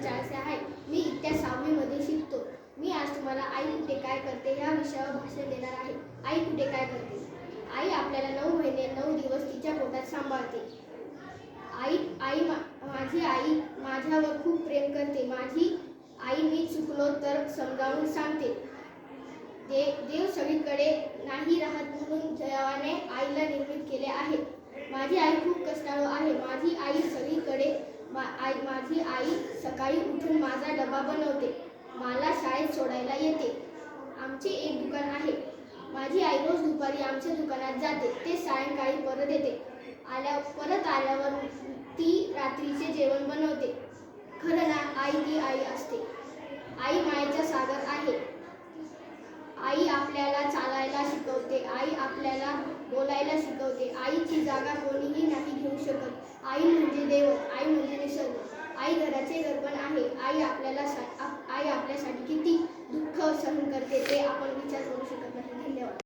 2040 आहे. मी इयत्ता 6वी मध्ये शिकतो. मी आज तुम्हाला आई कुठे काय करते या विषयावर भाषण देणार आहे. आई कुठे काय करते. आई आपल्याला 9 महिने 9 दिवस तिच्या पोटात सांभाळते. माझी आई माझ्यावर खूप प्रेम करते. माझी आई मी चुकलो तर समजावून सांगते. देव सगळीकडे नाही राहत म्हणून देवाने आईला निर्मित केले आहे. माझी आई खूप कष्टाळू आहे. माझी आई सकाळी उठून माझा डबा बनवते. मला शाळेत सोडायला येते. आमचे एक दुकान आहे. माझी आई रोज दुपारी आमच्या दुकानात जाते. ते सायंकाळी परत येते. परत आल्यावर ती रात्रीचे जेवण बनवते. खरं ना, आई ती आई असते. आई मायेचा सागर आहे. आई आपल्याला चालायला शिकवते. आई आपल्याला बोलायला शिकवते. आईची जागा कोणीही नाही घेऊ शकत. आई म्हणजे दैवत. आई म्हणजे निसर्ग. आई घराचे दर्पण आहे. आई आपल्यासाठी किती दुःख सहन करते ते आपण विचार करू शकत नाही. धन्यवाद.